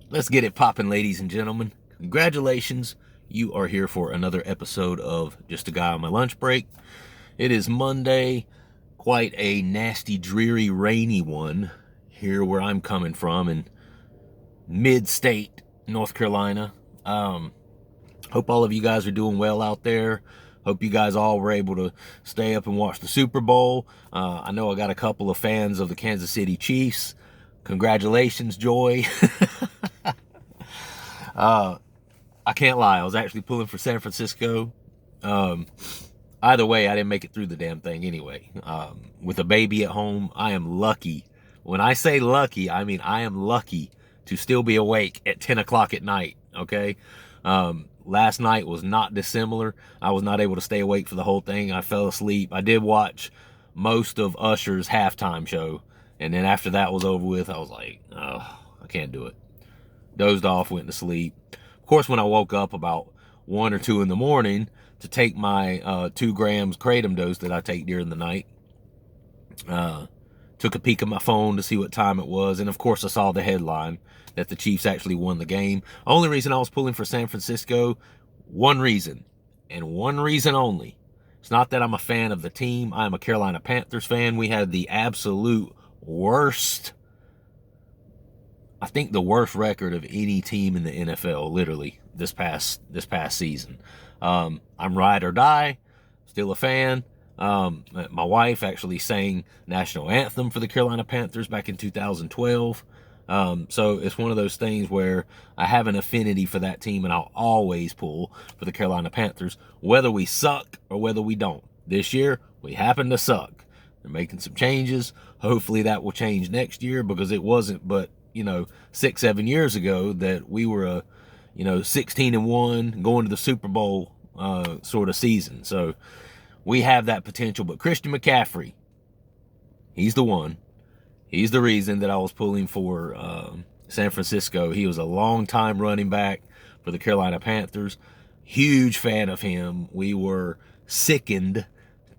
Let's get it poppin', ladies and gentlemen. Congratulations. You are here for another episode of Just a Guy on My Lunch Break. It is Monday, quite a nasty, dreary, rainy one here where I'm coming from in mid-state North Carolina. Hope all of you guys are doing well out there. Hope you guys all were able to stay up and watch the Super Bowl. I know I got a couple of fans of the Kansas City Chiefs. Congratulations, Joy. I can't lie. I was actually pulling for San Francisco. Either way, I didn't make it through the damn thing anyway. With a baby at home, I am lucky. When I say lucky, I mean I am lucky to still be awake at 10 o'clock at night, okay? Last night was not dissimilar. I was not able to stay awake for the whole thing. I fell asleep. I did watch most of Usher's halftime show, and then after that was over with, I was like, oh, I can't do it. Dozed off, went to sleep. Of course, when I woke up about 1 or 2 in the morning to take my 2 grams Kratom dose that I take during the night, took a peek at my phone to see what time it was, and of course I saw the headline that the Chiefs actually won the game. Only reason I was pulling for San Francisco, one reason, and one reason only. It's not that I'm a fan of the team. I'm a Carolina Panthers fan. We had the absolute worst, I think the worst record of any team in the NFL, literally, this past season. I'm ride or die, still a fan. My wife actually sang national anthem for the Carolina Panthers back in 2012. So it's one of those things where I have an affinity for that team, and I'll always pull for the Carolina Panthers, whether we suck or whether we don't. This year, we happen to suck. They're making some changes. Hopefully that will change next year, because it wasn't but 6-7 years ago that we were a 16-1 going to the Super Bowl sort of season. So we have that potential. But Christian McCaffrey, he's the one. He's the reason that I was pulling for San Francisco. He was a long-time running back for the Carolina Panthers. Huge fan of him. We were sickened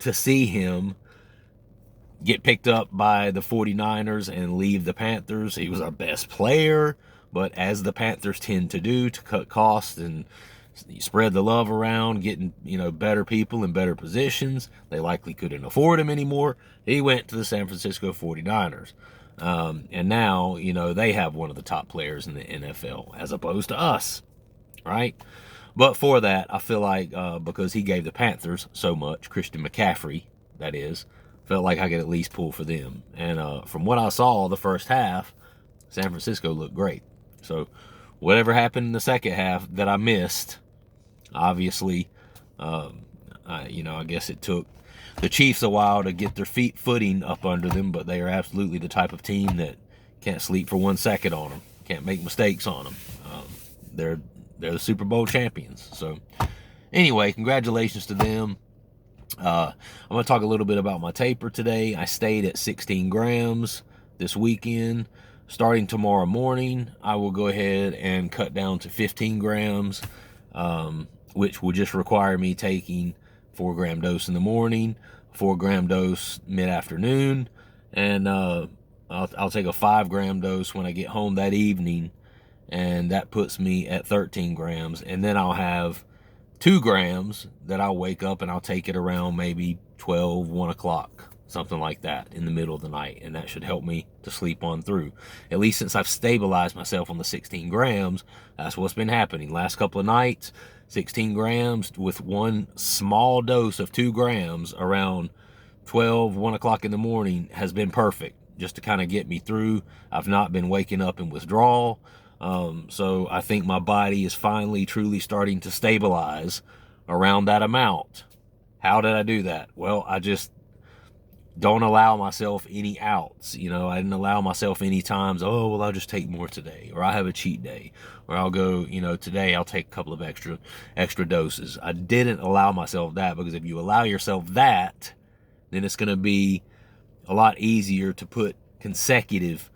to see him get picked up by the 49ers and leave the Panthers. He was our best player, but as the Panthers tend to do, to cut costs and spread the love around, getting better people in better positions, they likely couldn't afford him anymore. He went to the San Francisco 49ers. And now, they have one of the top players in the NFL as opposed to us, right? But for that, I feel like because he gave the Panthers so much, Christian McCaffrey, that is, felt like I could at least pull for them. And from what I saw the first half, San Francisco looked great. So whatever happened in the second half that I missed, obviously, I guess it took the Chiefs a while to get their footing up under them, but they are absolutely the type of team that can't sleep for 1 second on them, can't make mistakes on them. They're the Super Bowl champions. So anyway, congratulations to them. I'm going to talk a little bit about my taper today. I stayed at 16 grams this weekend. Starting tomorrow morning, I will go ahead and cut down to 15 grams, which will just require me taking 4-gram dose in the morning, 4-gram dose mid-afternoon, and I'll take a 5-gram dose when I get home that evening, and that puts me at 13 grams. And then I'll have 2 grams that I'll wake up and I'll take it around maybe 12, 1 o'clock, something like that, in the middle of the night. And that should help me to sleep on through. At least since I've stabilized myself on the 16 grams, that's what's been happening. Last couple of nights, 16 grams with one small dose of 2 grams around 12, 1 o'clock in the morning has been perfect, just to kind of get me through. I've not been waking up in withdrawal. So I think my body is finally truly starting to stabilize around that amount. How did I do that? Well, I just don't allow myself any outs. I didn't allow myself any times, I'll just take more today, or I have a cheat day, or I'll go, today I'll take a couple of extra doses. I didn't allow myself that, because if you allow yourself that, then it's going to be a lot easier to put consecutive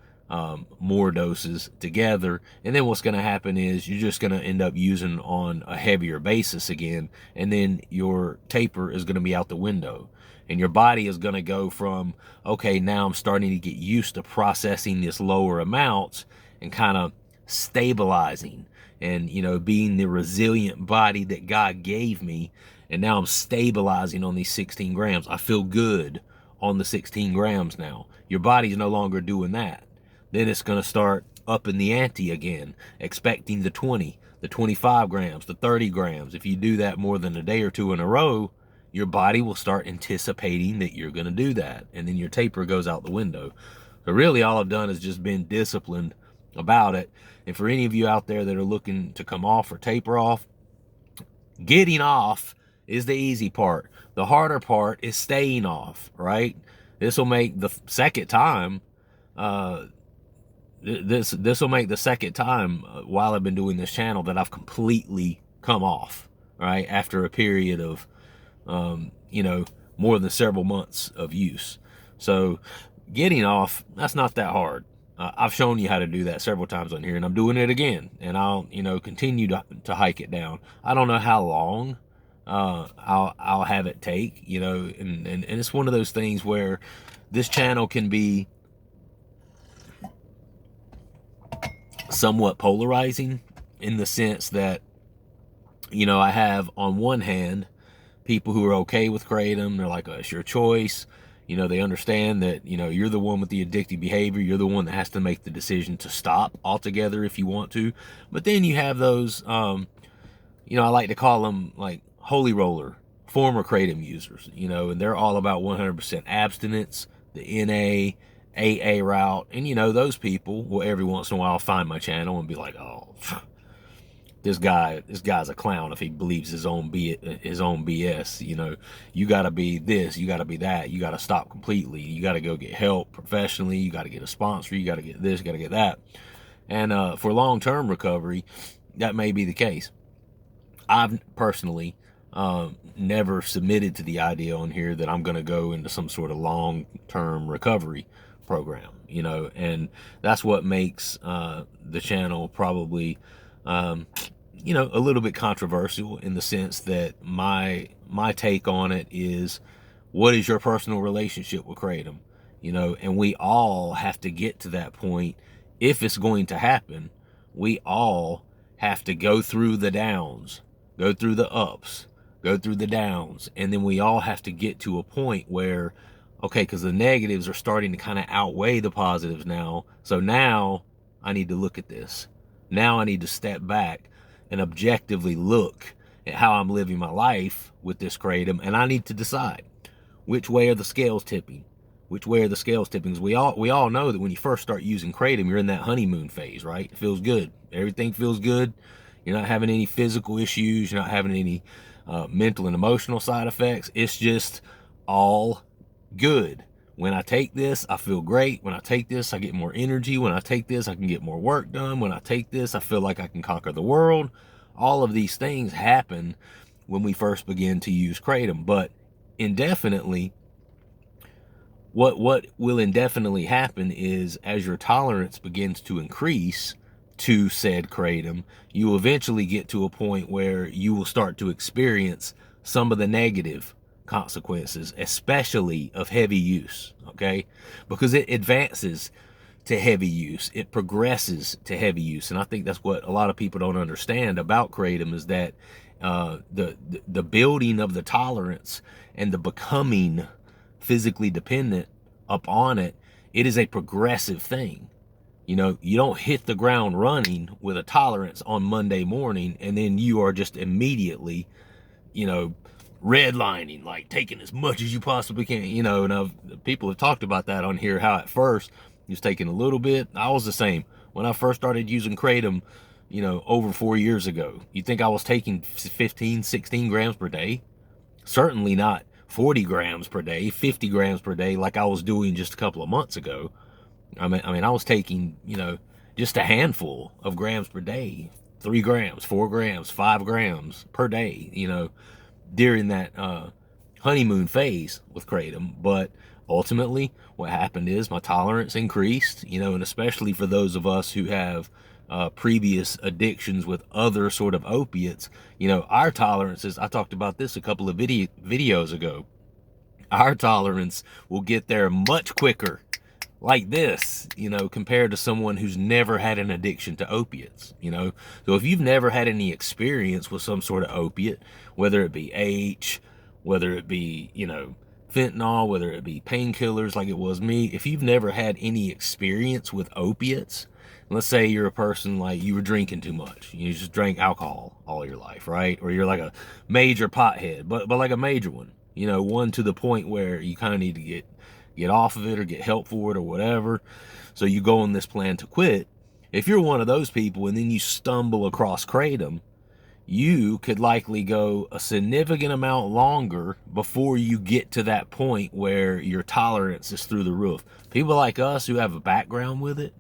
more doses together. And then what's going to happen is you're just going to end up using on a heavier basis again, and then your taper is going to be out the window. And your body is going to go from, okay, now I'm starting to get used to processing this lower amounts, and kind of stabilizing and, you know, being the resilient body that God gave me. And now I'm stabilizing on these 16 grams. I feel good on the 16 grams now. Your body's no longer doing that. Then it's going to start upping the ante again, expecting the 20, the 25 grams, the 30 grams. If you do that more than a day or two in a row, your body will start anticipating that you're going to do that. And then your taper goes out the window. So really all I've done is just been disciplined about it. And for any of you out there that are looking to come off or taper off, getting off is the easy part. The harder part is staying off, right? This will make the second time, this will make the second time while I've been doing this channel that I've completely come off, right? After a period of, you know, more than several months of use. So getting off, that's not that hard. I've shown you how to do that several times on here, and I'm doing it again, and I'll, you know, continue to hike it down. I don't know how long I'll have it take, you know, and it's one of those things where this channel can be somewhat polarizing in the sense that, you know, I have on one hand people who are okay with Kratom. They're like, oh, it's your choice. You know, they understand that, you know, you're the one with the addictive behavior. You're the one that has to make the decision to stop altogether if you want to. But then you have those, you know, I like to call them like holy roller, former Kratom users, you know, and they're all about 100% abstinence, the NA, AA route. And, you know, those people will every once in a while find my channel and be like, oh, this guy's a clown if he believes his own BS. You know, you got to be this, you got to be that, you got to stop completely, you got to go get help professionally, you got to get a sponsor, you got to get this, you got to get that. And for long-term recovery, that may be the case. I've personally never submitted to the idea on here that I'm going to go into some sort of long-term recovery program, you know, and that's what makes the channel probably you know, a little bit controversial in the sense that my take on it is, what is your personal relationship with Kratom? You know, and we all have to get to that point. If it's going to happen, we all have to go through the downs, go through the ups, go through the downs, and then we all have to get to a point where, okay, because the negatives are starting to kind of outweigh the positives now. So now I need to look at this. Now I need to step back and objectively look at how I'm living my life with this Kratom, and I need to decide which way are the scales tipping. Which way are the scales tipping? We all know that when you first start using Kratom, you're in that honeymoon phase, right? It feels good. Everything feels good. You're not having any physical issues. You're not having any mental and emotional side effects. It's just all good. When I take this, I feel great. When I take this, I get more energy. When I take this, I can get more work done. When I take this, I feel like I can conquer the world. All of these things happen when we first begin to use Kratom. But indefinitely, what will indefinitely happen is, as your tolerance begins to increase to said Kratom, you will eventually get to a point where you will start to experience some of the negative consequences, especially of heavy use, okay? Because it advances to heavy use, it progresses to heavy use. And I think that's what a lot of people don't understand about Kratom, is that the building of the tolerance and the becoming physically dependent upon it, it is a progressive thing. You know, you don't hit the ground running with a tolerance on Monday morning and then you are just immediately, you know, redlining, like taking as much as you possibly can, you know. And people have talked about that on here, how at first he was taking a little bit. I was the same when I first started using Kratom, you know, over 4 years ago. You think I was taking 15, 16 grams per day? Certainly not 40 grams per day, 50 grams per day like I was doing just a couple of months ago. I mean, I was taking, you know, just a handful of grams per day, 3 grams, 4 grams, 5 grams per day, you know, during that honeymoon phase with Kratom. But ultimately what happened is my tolerance increased, you know, and especially for those of us who have previous addictions with other sort of opiates, you know, our tolerances, I talked about this a couple of videos ago, our tolerance will get there much quicker like this, compared to someone who's never had an addiction to opiates. So if you've never had any experience with some sort of opiate, whether it be H, whether it be, fentanyl, whether it be painkillers like it was me, if you've never had any experience with opiates, let's say you're a person like you were drinking too much, you just drank alcohol all your life, right? Or you're like a major pothead, but like a major one, one to the point where you kind of need to get off of it or get help for it or whatever. So you go on this plan to quit. If you're one of those people and then you stumble across Kratom, you could likely go a significant amount longer before you get to that point where your tolerance is through the roof. People like us who have a background with it,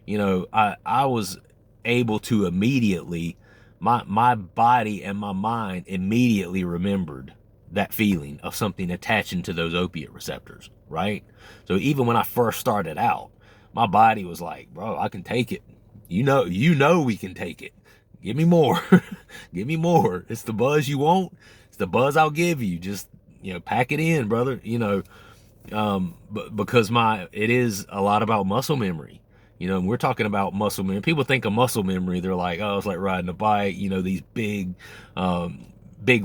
I was able to immediately, my body and my mind immediately remembered that feeling of something attaching to those opiate receptors, right? So even when I first started out, my body was like, bro, I can take it. You know we can take it. Give me more. Give me more. It's the buzz you want. It's the buzz I'll give you. Just, pack it in, brother. But because it is a lot about muscle memory. And we're talking about muscle memory. People think of muscle memory, they're like, oh, it's like riding a bike, these big,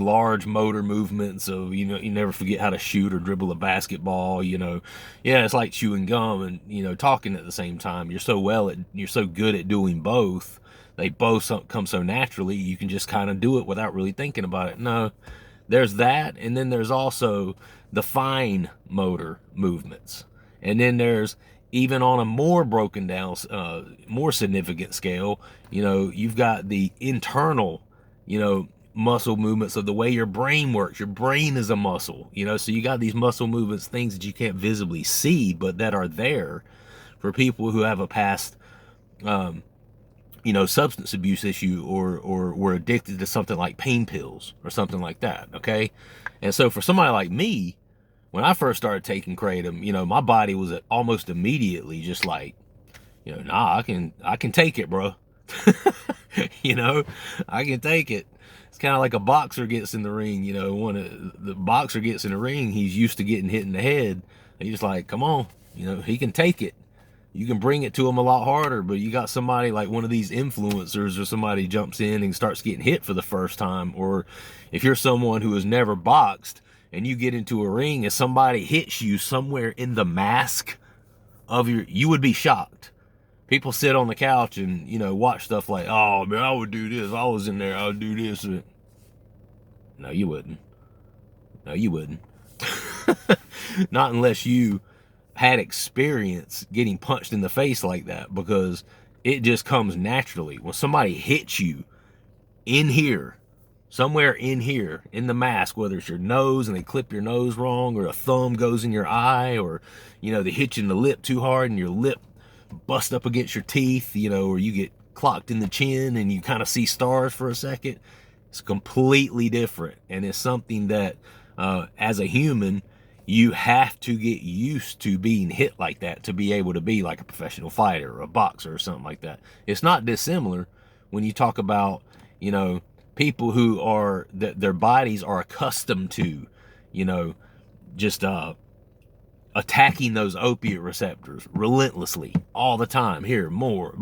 large motor movements of, you never forget how to shoot or dribble a basketball, yeah, it's like chewing gum and, talking at the same time. You're so good at doing both. They both come so naturally, you can just kind of do it without really thinking about it. No, there's that. And then there's also the fine motor movements. And then there's, even on a more broken down, more significant scale, you've got the internal, muscle movements of the way your brain works. Your brain is a muscle, so you got these muscle movements, things that you can't visibly see, but that are there for people who have a past, substance abuse issue or were addicted to something like pain pills or something like that. Okay. And so for somebody like me, when I first started taking Kratom, my body was almost immediately just like, nah, I can take it, bro. I can take it. It's kind of like a boxer gets in the ring, when the boxer gets in the ring, he's used to getting hit in the head. And he's just like, come on, he can take it. You can bring it to him a lot harder, but you got somebody like one of these influencers or somebody jumps in and starts getting hit for the first time. Or if you're someone who has never boxed and you get into a ring and somebody hits you somewhere in the mask of you would be shocked. People sit on the couch and, watch stuff like, oh man, I would do this. If I was in there, I would do this. No, you wouldn't. No, you wouldn't. Not unless you had experience getting punched in the face like that, because it just comes naturally. When somebody hits you in here, somewhere in here, in the mask, whether it's your nose and they clip your nose wrong, or a thumb goes in your eye, or, they hit you in the lip too hard and your lip bust up against your teeth, or you get clocked in the chin and you kind of see stars for a second. It's completely different. And it's something that, as a human, you have to get used to being hit like that to be able to be like a professional fighter or a boxer or something like that. It's not dissimilar when you talk about, people who are, that their bodies are accustomed to, just attacking those opiate receptors relentlessly all the time. Here, more,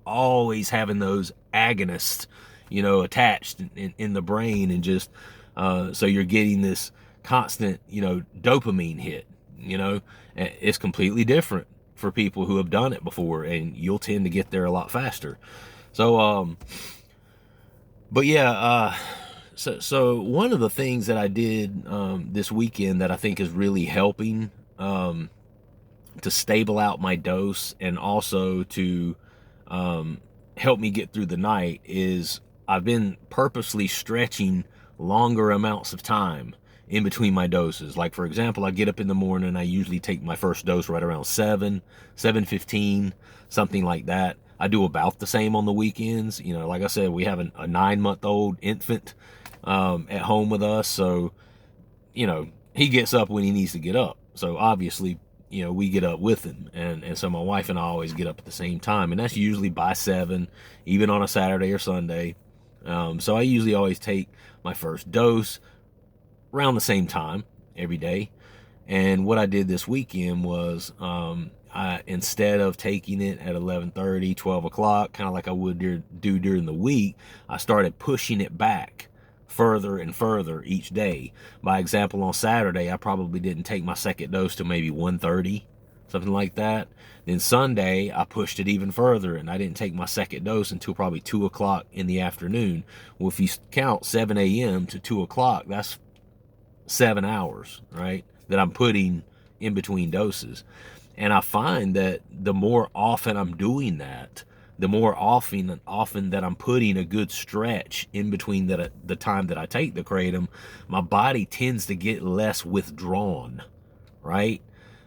always having those agonists, attached in the brain, and just, so you're getting this constant, dopamine hit. It's completely different for people who have done it before, and you'll tend to get there a lot faster. So, but yeah, so one of the things that I did this weekend that I think is really helping to stable out my dose and also to help me get through the night is I've been purposely stretching longer amounts of time in between my doses. Like, for example, I get up in the morning, I usually take my first dose right around 7:15, something like that. I do about the same on the weekends. Like I said, we have a 9-month-old infant at home with us. So, he gets up when he needs to get up. So obviously, we get up with him. And so my wife and I always get up at the same time. And that's usually by 7, even on a Saturday or Sunday. So I usually always take my first dose around the same time every day. And what I did this weekend was, instead of taking it at 11:30, 12 o'clock, kind of like I would do during the week, I started pushing it back further and further each day. By example, on Saturday, I probably didn't take my second dose till maybe 1:30, something like that. Then Sunday, I pushed it even further, and I didn't take my second dose until probably 2 o'clock in the afternoon. Well, if you count 7 a.m. to 2 o'clock, that's 7 hours, right, that I'm putting in between doses. And I find that the more often I'm doing that, the more often that I'm putting a good stretch in between the time that I take the Kratom, my body tends to get less withdrawn, right?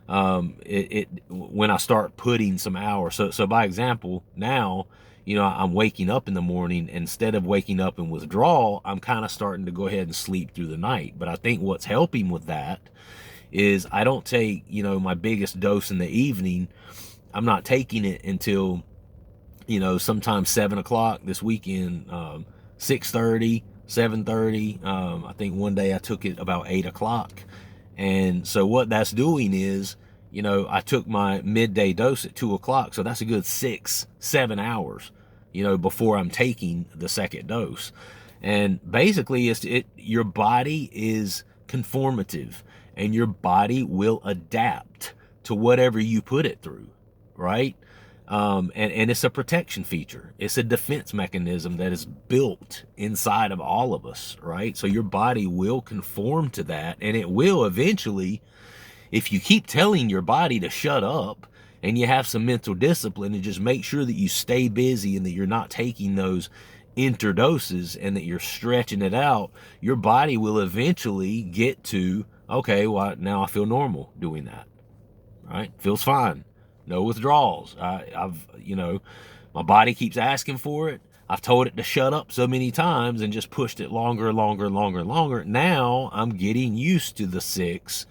When I start putting some hours. So by example, now, I'm waking up in the morning. Instead of waking up in withdrawal, I'm kind of starting to go ahead and sleep through the night. But I think what's helping with that is I don't take, my biggest dose in the evening. I'm not taking it until, sometimes 7 o'clock this weekend, 6:30, 7:30. I think one day I took it about 8 o'clock. And so what that's doing is, I took my midday dose at 2 o'clock. So that's a good 6-7 hours, before I'm taking the second dose. And basically your body is conformative, and your body will adapt to whatever you put it through, right? And it's a protection feature. It's a defense mechanism that is built inside of all of us, right? So your body will conform to that, and it will eventually, if you keep telling your body to shut up and you have some mental discipline and just make sure that you stay busy and that you're not taking those interdoses and that you're stretching it out, your body will eventually get to, okay, well, now I feel normal doing that, right? Feels fine. No withdrawals. My body keeps asking for it. I've told it to shut up so many times and just pushed it longer. Now I'm getting used to the 6-7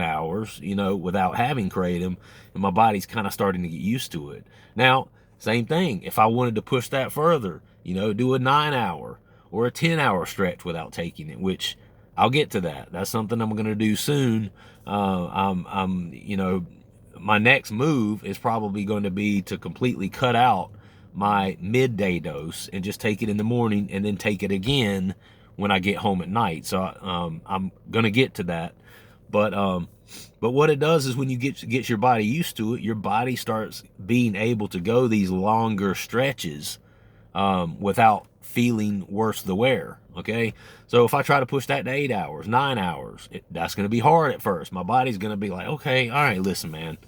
hours, without having Kratom, and my body's kind of starting to get used to it. Now, same thing. If I wanted to push that further, do a 9-hour or a 10-hour stretch without taking it, which I'll get to that. That's something I'm going to do soon. My next move is probably going to be to completely cut out my midday dose and just take it in the morning and then take it again when I get home at night. So I'm going to get to that. But what it does is when you get your body used to it, your body starts being able to go these longer stretches without feeling worse the wear. Okay, so if I try to push that to 8 hours, 9 hours, that's going to be hard at first. My body's going to be like, okay, all right, listen, man,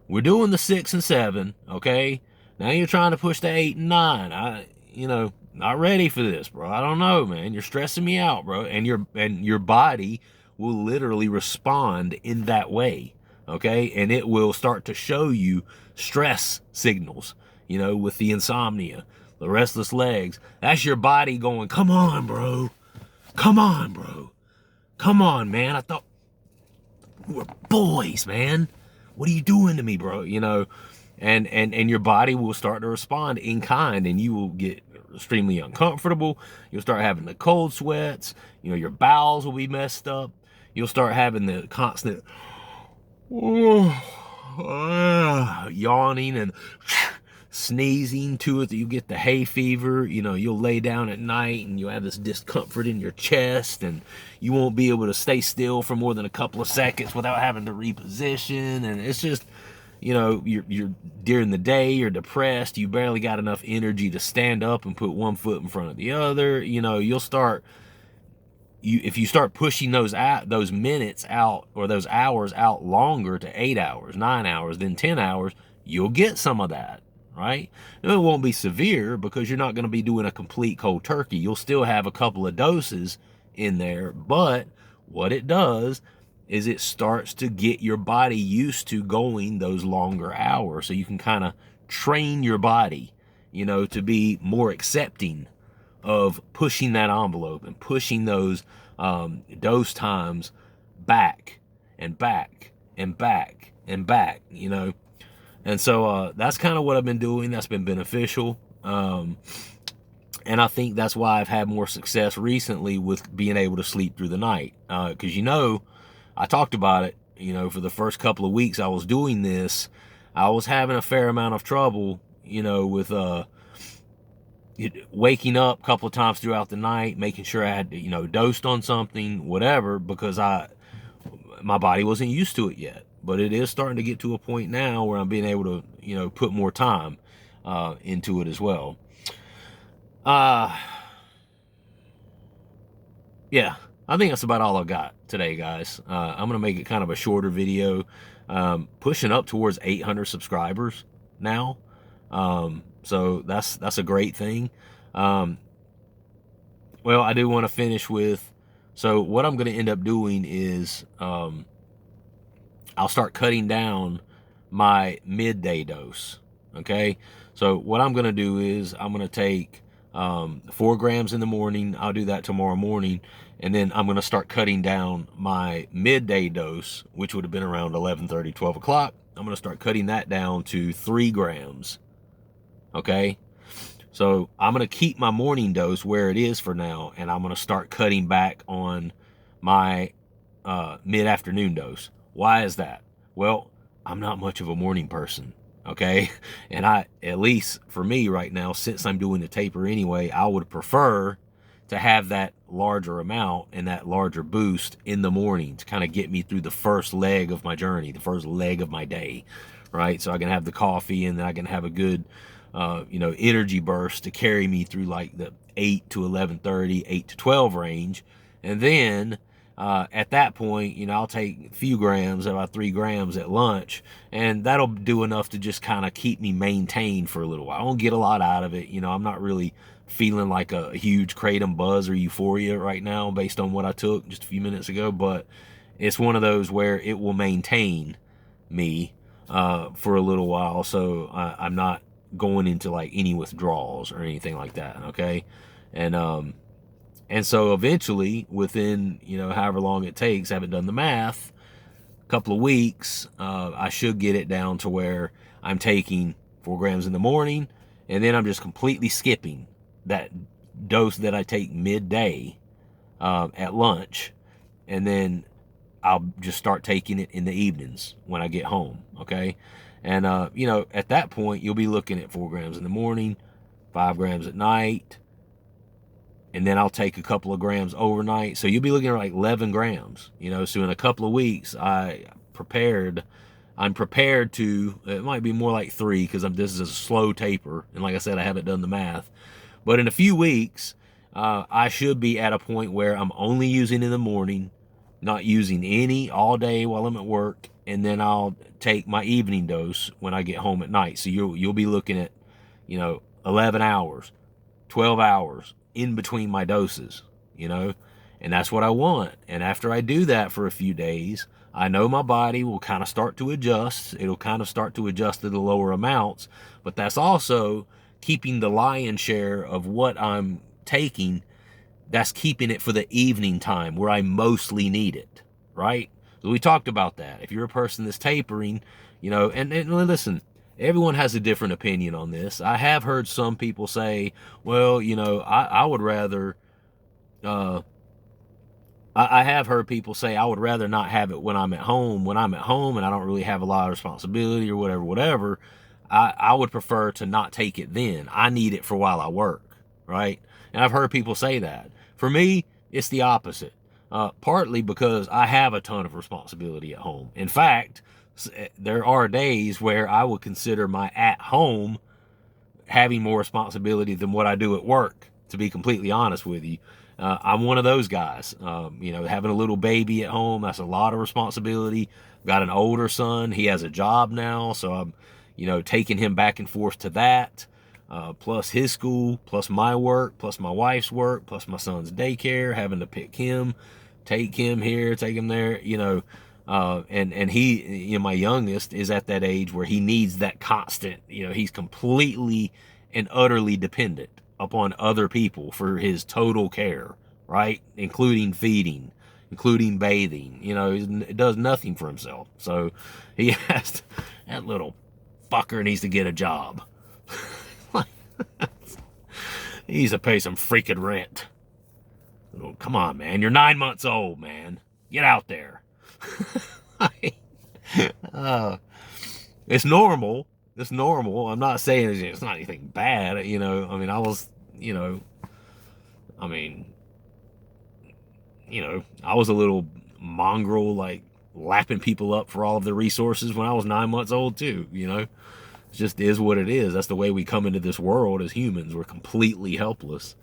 we're doing the 6 and 7. Okay, now you're trying to push to 8 and 9. Not ready for this, bro. I don't know, man. You're stressing me out, bro. And your body will literally respond in that way. Okay, and it will start to show you stress signals. With the insomnia, the restless legs. That's your body going, come on, bro. Come on, bro. Come on, man. I thought we were boys, man. What are you doing to me, bro? And your body will start to respond in kind, and you will get extremely uncomfortable. You'll start having the cold sweats. Your bowels will be messed up. You'll start having the constant yawning and sneezing to it. You get the hay fever. You'll lay down at night and you'll have this discomfort in your chest, and you won't be able to stay still for more than a couple of seconds without having to reposition. And it's just, you're during the day, you're depressed. You barely got enough energy to stand up and put one foot in front of the other. You'll start, if you start pushing those minutes out or those hours out longer to 8 hours, 9 hours, then 10 hours, you'll get some of that. Right? Now, it won't be severe because you're not going to be doing a complete cold turkey. You'll still have a couple of doses in there, but what it does is it starts to get your body used to going those longer hours, so you can kind of train your body, to be more accepting of pushing that envelope and pushing those dose times back and back and back and back, And so that's kind of what I've been doing. That's been beneficial. And I think that's why I've had more success recently with being able to sleep through the night. Because, I talked about it you know, for the first couple of weeks I was doing this, I was having a fair amount of trouble, you know, with waking up a couple of times throughout the night, making sure I had, you know, dosed on something, whatever, because my body wasn't used to it yet. But it is starting to get to a point now where I'm being able to, you know, put more time into it as well. Yeah, I think that's about all I got today, guys. I'm gonna make it kind of a shorter video, pushing up towards 800 subscribers now. So that's a great thing. Well, I do want to finish with, so what I'm going to end up doing is I'll start cutting down my midday dose. Okay, so what I'm going to do is I'm going to take 4 grams in the morning. I'll do that tomorrow morning, and then I'm going to start cutting down my midday dose, which would have been around 11:30, 12 o'clock. I'm going to start cutting that down to 3 grams. Okay, so I'm going to keep my morning dose where it is for now, and I'm going to start cutting back on my mid-afternoon dose. Why is that? Well, I'm not much of a morning person, okay? And at least for me right now, since I'm doing the taper anyway, I would prefer to have that larger amount and that larger boost in the morning to kind of get me through the first leg of my journey, the first leg of my day, right? So I can have the coffee, and then I can have a good you know, energy burst to carry me through like the 8 to 11:30, 8 to 12 range. And then at that point, you know, I'll take a few grams, about 3 grams at lunch, and that'll do enough to just kind of keep me maintained for a little while. I won't get a lot out of it. You know, I'm not really feeling like a huge Kratom buzz or euphoria right now based on what I took just a few minutes ago, but it's one of those where it will maintain me for a little while, so I'm not going into like any withdrawals or anything like that. Okay, and so eventually, within, you know, however long it takes, I haven't done the math, a couple of weeks, I should get it down to where I'm taking 4 grams in the morning, and then I'm just completely skipping that dose that I take midday at lunch, and then I'll just start taking it in the evenings when I get home. Okay, and you know, at that point you'll be looking at 4 grams in the morning, 5 grams at night, and then I'll take a couple of grams overnight. So you'll be looking at like 11 grams, you know. So in a couple of weeks I'm prepared to, it might be more like 3, because this is a slow taper, and like I said, I haven't done the math, but in a few weeks I should be at a point where I'm only using in the morning, not using any all day while I'm at work, and then I'll take my evening dose when I get home at night. So you'll be looking at, you know, 11 hours, 12 hours in between my doses, you know, and that's what I want. And after I do that for a few days, I know my body will kind of start to adjust. It'll kind of start to adjust to the lower amounts, but that's also keeping the lion's share of what I'm taking. That's keeping it for the evening time where I mostly need it, right? So we talked about that. If you're a person that's tapering, you know, and listen, everyone has a different opinion on this. I have heard some people say, well, you know, I would rather, I have heard people say I would rather not have it when I'm at home. When I'm at home and I don't really have a lot of responsibility or whatever, I would prefer to not take it then. I need it for while I work, right? And I've heard people say that. For me, it's the opposite. Partly because I have a ton of responsibility at home. In fact, there are days where I would consider my at home having more responsibility than what I do at work, to be completely honest with you. I'm one of those guys. You know, having a little baby at home, that's a lot of responsibility. Got an older son. He has a job now, so I'm, you know, taking him back and forth to that. Plus his school, plus my work, plus my wife's work, plus my son's daycare, having to pick him, take him here, take him there, you know, and he, you know, my youngest is at that age where he needs that constant, you know, he's completely and utterly dependent upon other people for his total care, right? Including feeding, including bathing, you know, he does nothing for himself. So he has to, that little fucker needs to get a job. He needs to pay some freaking rent. Oh, come on, man. You're 9 months old, man. Get out there. uh, it's normal. It's normal. I'm not saying it's not anything bad. You know, I mean, I was, you know, I mean, I was a little mongrel, like lapping people up for all of their resources when I was 9 months old too. It just is what it is. That's the way we come into this world as humans. We're completely helpless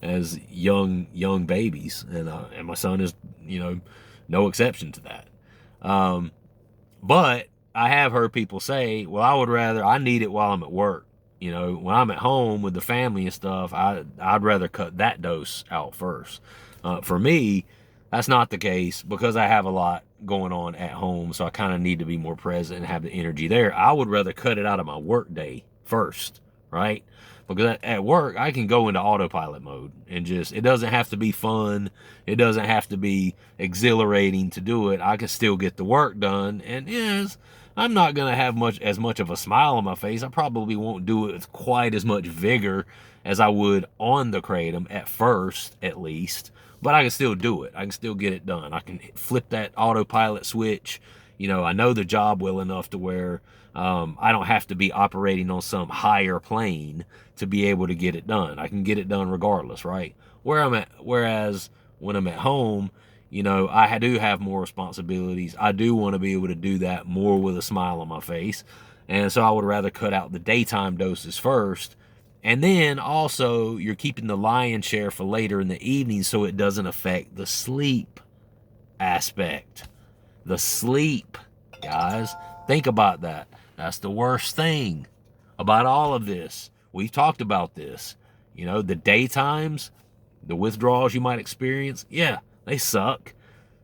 as young babies, and my son is, no exception to that. But I have heard people say, well, I need it while I'm at work. When I'm at home with the family and stuff, I'd rather cut that dose out first. For me, that's not the case because I have a lot going on at home, so I kind of need to be more present and have the energy there. I would rather cut it out of my work day first, right? Because at work, I can go into autopilot mode and it doesn't have to be fun. It doesn't have to be exhilarating to do it. I can still get the work done. And yes, I'm not going to have as much of a smile on my face. I probably won't do it with quite as much vigor as I would on the Kratom at first, at least. But I can still do it. I can still get it done. I can flip that autopilot switch. I know the job well enough to where I don't have to be operating on some higher plane to be able to get it done. I can get it done regardless, right? Whereas when I'm at home, I do have more responsibilities. I do want to be able to do that more with a smile on my face. And so I would rather cut out the daytime doses first. And then also you're keeping the lion's share for later in the evening so it doesn't affect the sleep aspect. The sleep, guys. Think about that. That's the worst thing about all of this. We've talked about this. The daytimes, the withdrawals you might experience, yeah, they suck.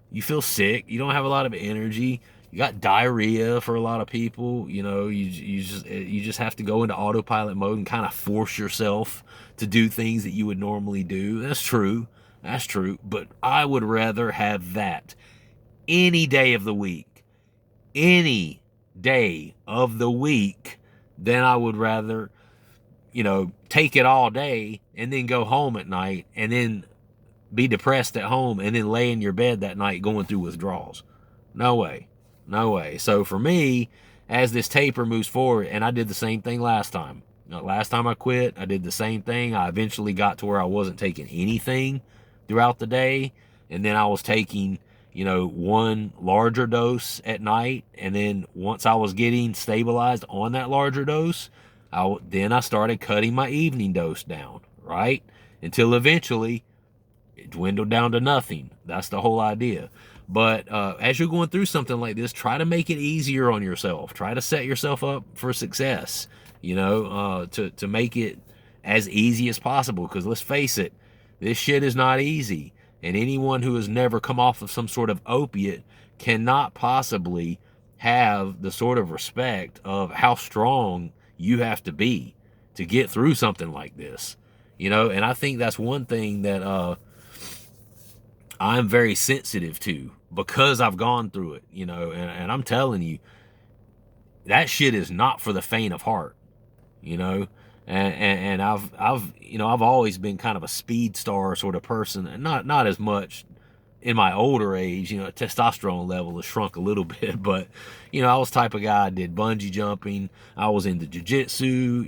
You feel sick. You don't have a lot of energy. You got diarrhea for a lot of people. You just have to go into autopilot mode and kind of force yourself to do things that you would normally do. That's true. But I would rather have that any day of the week. Any day of the week, then I would rather, take it all day and then go home at night and then be depressed at home and then lay in your bed that night going through withdrawals. No way. So for me, as this taper moves forward, and I did the same thing last time. Last time I quit, I did the same thing. I eventually got to where I wasn't taking anything throughout the day, and then I was taking one larger dose at night. And then once I was getting stabilized on that larger dose, I started cutting my evening dose down, right? Until eventually it dwindled down to nothing. That's the whole idea. But as you're going through something like this, try to make it easier on yourself. Try to set yourself up for success, to make it as easy as possible. Because let's face it, this shit is not easy. And anyone who has never come off of some sort of opiate cannot possibly have the sort of respect of how strong you have to be to get through something like this. And I think that's one thing that I'm very sensitive to because I've gone through it, and I'm telling you, that shit is not for the faint of heart, and I've always been kind of a speed star sort of person, and not as much in my older age. Testosterone level has shrunk a little bit, but I was the type of guy. I did bungee jumping. I was into jiu-jitsu.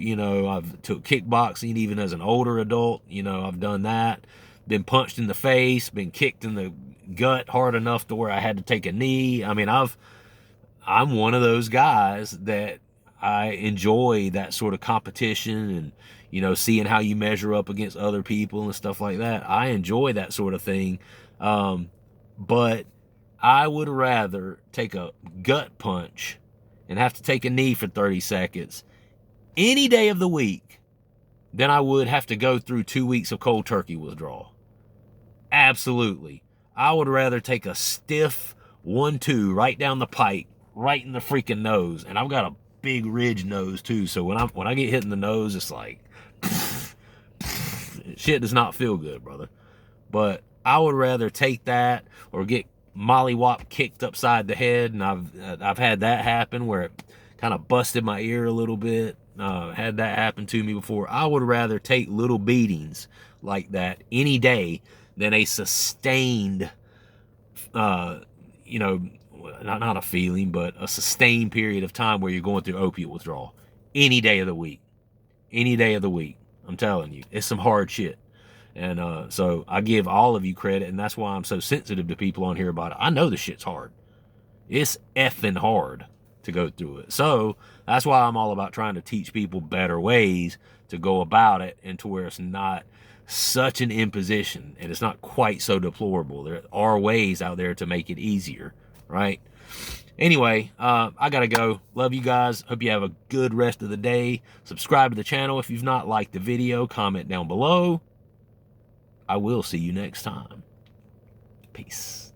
I've took kickboxing even as an older adult. I've done that. Been punched in the face. Been kicked in the gut hard enough to where I had to take a knee. I mean, I'm one of those guys that I enjoy that sort of competition and, seeing how you measure up against other people and stuff like that. I enjoy that sort of thing. But I would rather take a gut punch and have to take a knee for 30 seconds any day of the week than I would have to go through 2 weeks of cold turkey withdrawal. Absolutely. I would rather take a stiff 1-2 right down the pike, right in the freaking nose. And I've got a big ridge nose too. So when I get hit in the nose, it's like, shit does not feel good, brother. But I would rather take that or get mollywop kicked upside the head. And I've had that happen where it kind of busted my ear a little bit. Had that happen to me before. I would rather take little beatings like that any day than a sustained, not a feeling, but a sustained period of time where you're going through opiate withdrawal. Any day of the week. Any day of the week. I'm telling you, it's some hard shit. And so I give all of you credit, and that's why I'm so sensitive to people on here about it. I know the shit's hard. It's effing hard to go through it. So that's why I'm all about trying to teach people better ways to go about it, and to where it's not such an imposition and it's not quite so deplorable. There are ways out there to make it easier, right? Anyway, I gotta go. Love you guys. Hope you have a good rest of the day. Subscribe to the channel if you've not liked the video. Comment down below. I will see you next time. Peace.